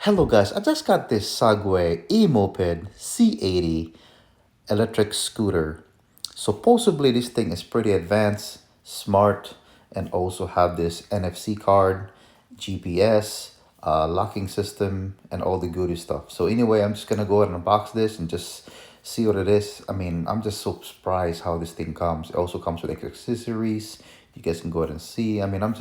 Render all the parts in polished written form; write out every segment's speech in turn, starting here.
Hello guys, I just got this Segway eMoped c80 electric scooter. Supposedly this thing is pretty advanced, smart, and also have this NFC card, GPS, locking system, and all the goody stuff. So anyway, I'm just gonna go ahead and unbox this and just see what it is. I mean, I'm just so surprised how this thing comes. It also comes with accessories. You guys can go ahead and see. I mean,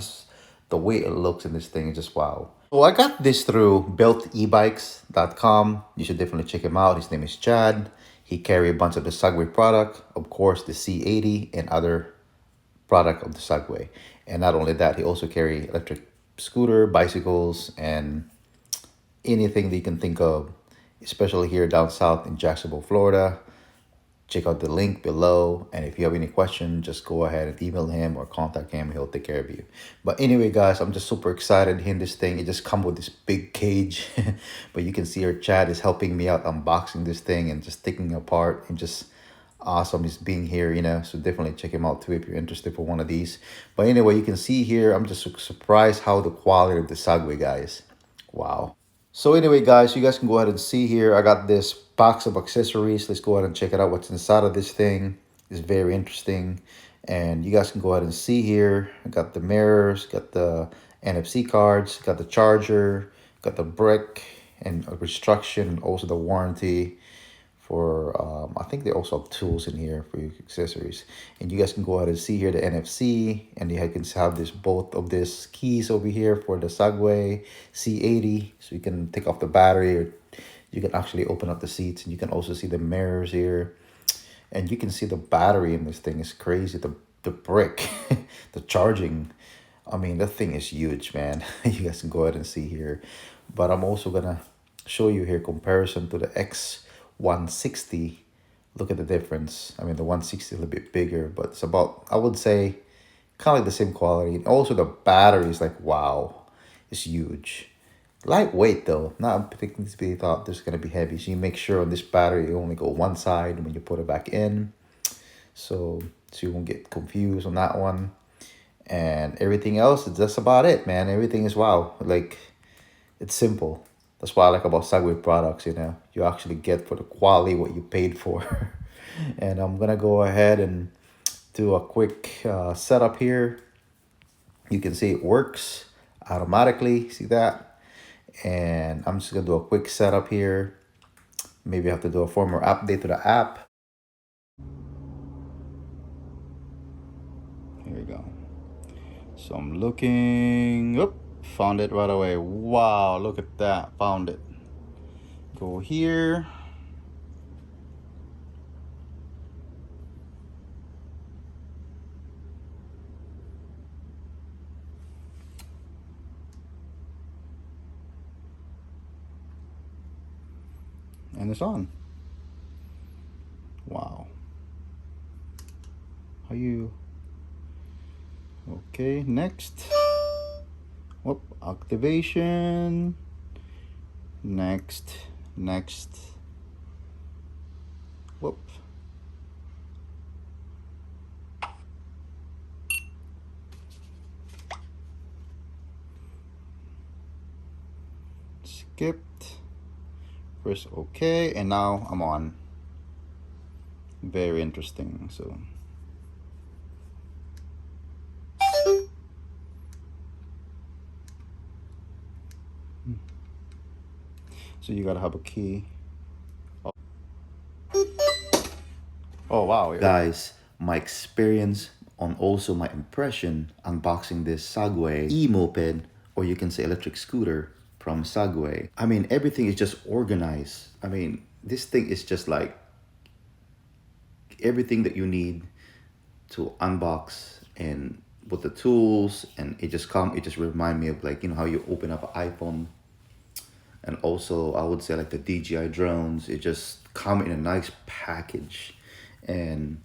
the way it looks in this thing is just wow. So I got this through builtebikes.com. You should definitely check him out. His name is Chad. He carry a bunch of the Segway product, of course, the C80 and other product of the Segway. And not only that, he also carry electric scooter, bicycles, and anything that you can think of, especially here down south in Jacksonville, Florida. Check out the link below, and if you have any question, just go ahead and email him or contact him. He'll take care of you. But anyway guys, I'm just super excited in this thing. It just comes with this big cage but you can see our Chad is helping me out unboxing this thing and just taking it apart, and just awesome just being here, you know. So definitely check him out too if you're interested for one of these. But anyway, you can see here, I'm just surprised how the quality of the Segway, guys. Wow. So anyway, guys, you guys can go ahead and see here. I got this box of accessories. Let's go ahead and check it out. What's inside of this thing is very interesting. And you guys can go ahead and see here. I got the mirrors, got the NFC cards, got the charger, got the brick and restriction, also the warranty for I think they also have tools in here for your accessories. And you guys can go ahead and see here the NFC, and you can have this both of these keys over here for the Segway C80, so you can take off the battery, or you can actually open up the seats, and you can also see the mirrors here, and you can see the battery in this thing is crazy. The brick the charging, I mean, that thing is huge, man. You guys can go ahead and see here. But I'm also gonna show you here comparison to the X160. Look at the difference. I mean, the 160 is a little bit bigger, but it's about, I would say, kind of like the same quality. And also the battery is like, wow, it's huge. Lightweight though, not particularly thought this is gonna be heavy. So you make sure on this battery you only go one side when you put it back in, so you won't get confused on that one. And everything else is just about it, man. Everything is wow. Like, it's simple. That's what I like about Segway products, you know. You actually get for the quality what you paid for. And I'm gonna go ahead and do a quick setup here. You can see it works automatically, see that? And I'm just gonna do a quick setup here. Maybe I have to do a firmware update to the app. Here we go. So I'm looking, oh, found it right away. Wow, look at that, found it. Go here. And it's on. Wow. How you? Okay, next. Whoop, activation. Next. Whoop. Skipped. Press OK, and now I'm on. Very interesting. So you gotta have a key. Oh wow, guys, my experience on also my impression unboxing this Segway eMoped, or you can say electric scooter from Segway. I mean, everything is just organized. I mean, this thing is just like everything that you need to unbox, and with the tools, and it just remind me of, like, you know how you open up an iPhone. And also, I would say, like, the DJI drones, it just come in a nice package. And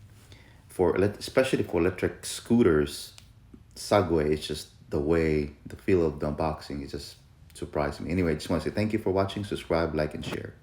especially for electric scooters, Segway, it's just the feel of the unboxing is just surprising me. Anyway, I just want to say thank you for watching. Subscribe, like, and share.